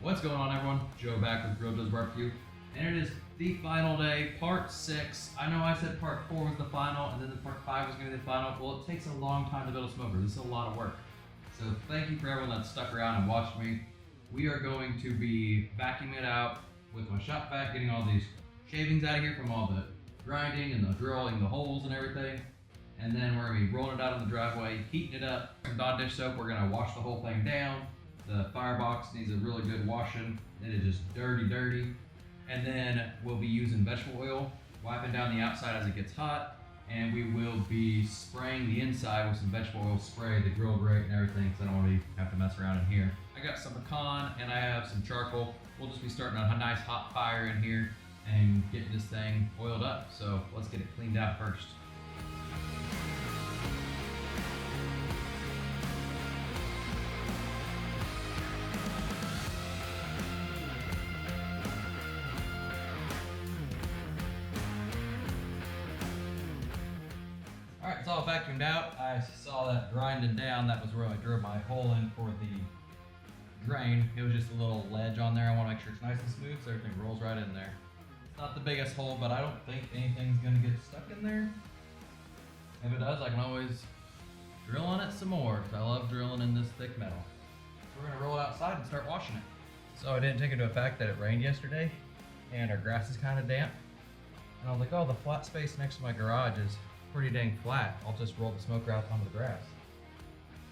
What's going on, everyone? Joe back with Grill Does Barbecue, and it is the final day, part 6. I know I said part 4 was the final, and then the part 5 was going to be the final. Well, it takes a long time to build a smoker. This is a lot of work. So thank you for everyone that stuck around and watched me. We are going to be vacuuming it out with my shop vac, getting all these shavings out of here from all the grinding and the drilling the holes and everything. And then we're going to be rolling it out in the driveway, heating it up. Some Dawn dish soap, we're going to wash the whole thing down. The firebox needs a really good washing. It is just dirty. And then we'll be using vegetable oil, wiping down the outside as it gets hot. And we will be spraying the inside with some vegetable oil spray, the grill grate and everything, because I don't want to have to mess around in here. I got some pecan and I have some charcoal. We'll just be starting a nice hot fire in here and getting this thing oiled up. So let's get it cleaned out first. Alright, it's all vacuumed out. I saw that grinding down. That was where I drilled my hole in for the drain. It was just a little ledge on there. I want to make sure it's nice and smooth so everything rolls right in there. It's not the biggest hole, but I don't think anything's going to get stuck in there. If it does, I can always drill on it some more, because I love drilling in this thick metal. So we're going to roll it outside and start washing it. So I didn't take into effect that it rained yesterday, and our grass is kind of damp. And I was like, oh, the flat space next to my garage is pretty dang flat. I'll just roll the smoker out onto the grass.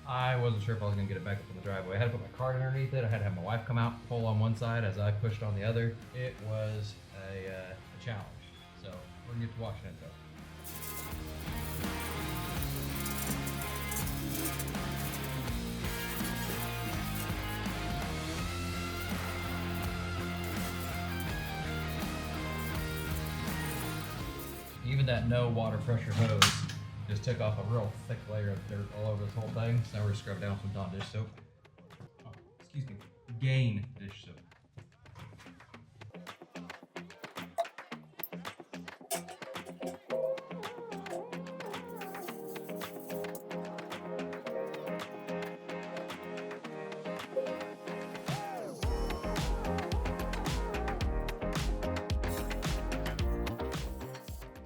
I wasn't sure if I was gonna get it back up in the driveway. I had to put my cart underneath it. I had to have my wife come out, pull on one side as I pushed on the other. It was a challenge. So we're gonna get to watching it though. Even that no water pressure hose just took off a real thick layer of dirt all over this whole thing. So now we're gonna scrub down some Dawn dish soap. Oh, excuse me, Gain dish soap.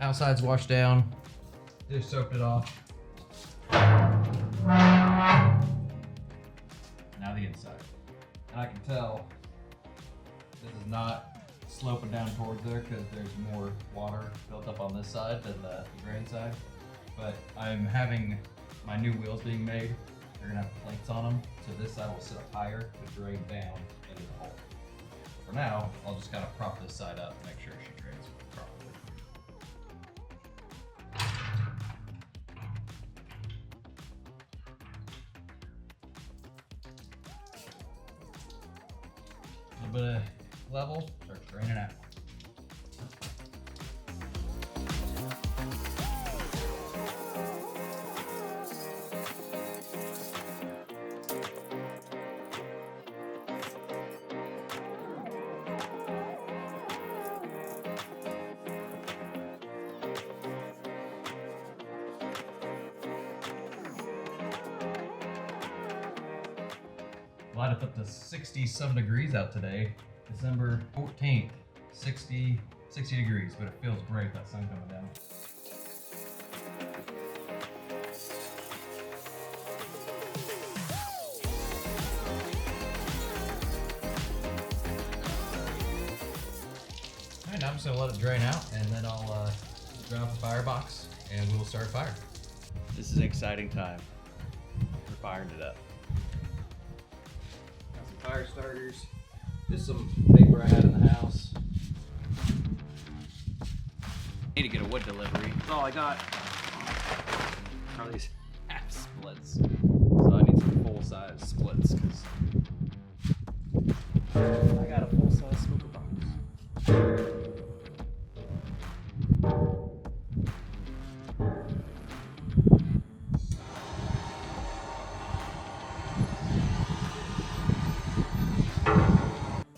Outside's washed down, dish soaked it off. Now the inside. And I can tell this is not sloping down towards there because there's more water built up on this side than the drain side. But I'm having my new wheels being made. They're gonna have plates on them, so this side will sit up higher to drain down into the hole. For now, I'll just kind of prop this side up and make sure she drains properly. A little bit of level, start draining out. Light up to 60-some degrees out today. December 14th, 60 degrees, but it feels great with that sun coming down. Alright, now I'm just gonna let it drain out, and then I'll grab the firebox, and we'll start a fire. This is an exciting time. We're firing it up. Fire starters, just some paper I had in the house. Need to get a wood delivery. That's all I got. Are these half splits? So I need some full size splits because I got a full size smoker box.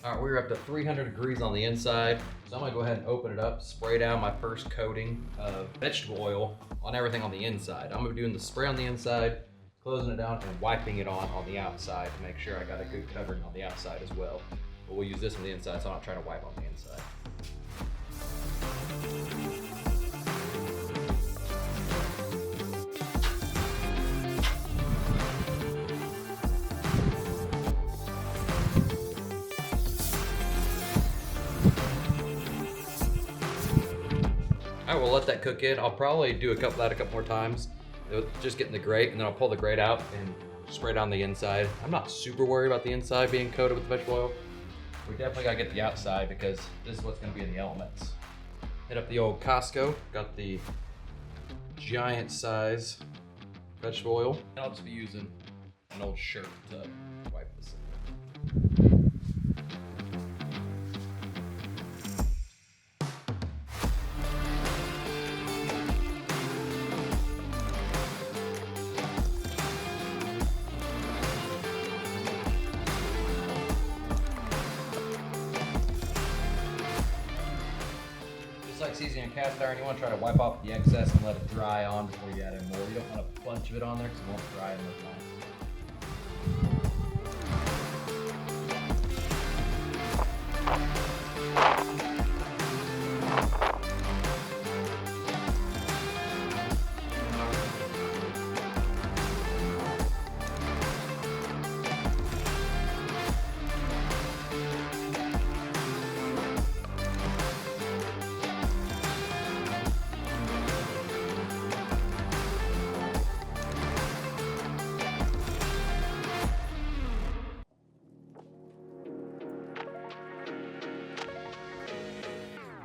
Alright, we're up to 300 degrees on the inside, so I'm going to go ahead and open it up, spray down my first coating of vegetable oil on everything on the inside. I'm going to be doing the spray on the inside, closing it down, and wiping it on the outside to make sure I got a good covering on the outside as well. but we'll use this on the inside, so I'm not trying to wipe on the inside. All right, we'll let that cook in. I'll probably do a couple more times. Just getting the grate, and then I'll pull the grate out and spray it on the inside. I'm not super worried about the inside being coated with vegetable oil. We definitely gotta get the outside because this is what's gonna be in the elements. Hit up the old Costco, got the giant size vegetable oil. And I'll just be using an old shirt to wipe this in. Like seasoning a cast iron, you want to try to wipe off the excess and let it dry on before you add in more. You don't want a bunch of it on there because it won't dry and look nice.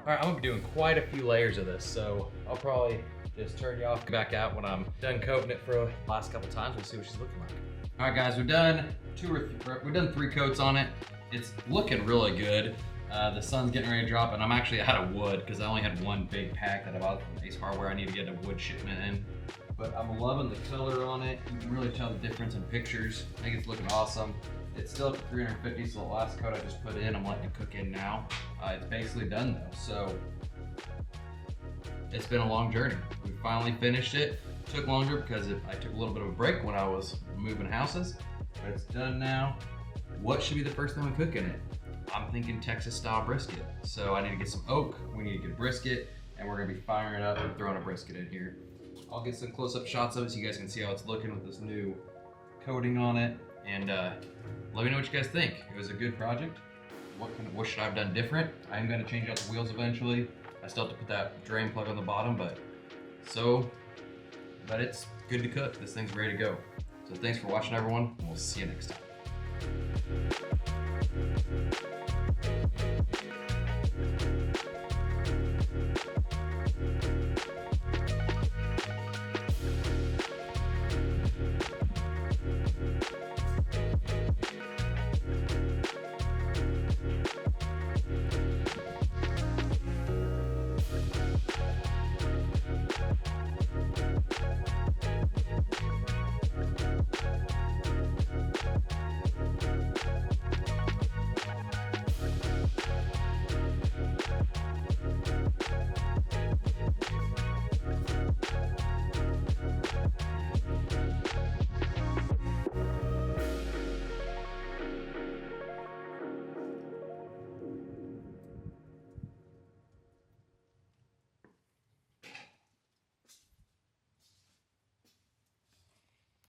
All right, I'm gonna be doing quite a few layers of this, so I'll probably just turn you off, back out when I'm done coating it for the last couple times. We'll see what she's looking like. All right, guys, we've done 3 coats on it. It's looking really good. The sun's getting ready to drop, and I'm actually out of wood because I only had one big pack that I bought from Ace Hardware. I need to get a wood shipment in. But I'm loving the color on it. You can really tell the difference in pictures. I think it's looking awesome. It's still up to 350, so the last coat I just put in, I'm letting it cook in now. It's basically done though, so it's been a long journey. We finally finished it. It took longer because I took a little bit of a break when I was moving houses, but it's done now. What should be the first thing we cook in it? I'm thinking Texas style brisket. So I need to get some oak, we need to get brisket, and we're gonna be firing it up and throwing a brisket in here. I'll get some close-up shots of it so you guys can see how it's looking with this new coating on it. And let me know what you guys think. It was a good project. What should I have done different? I am gonna change out the wheels eventually. I still have to put that drain plug on the bottom, but it's good to cook. This thing's ready to go. So thanks for watching, everyone, and we'll see you next time.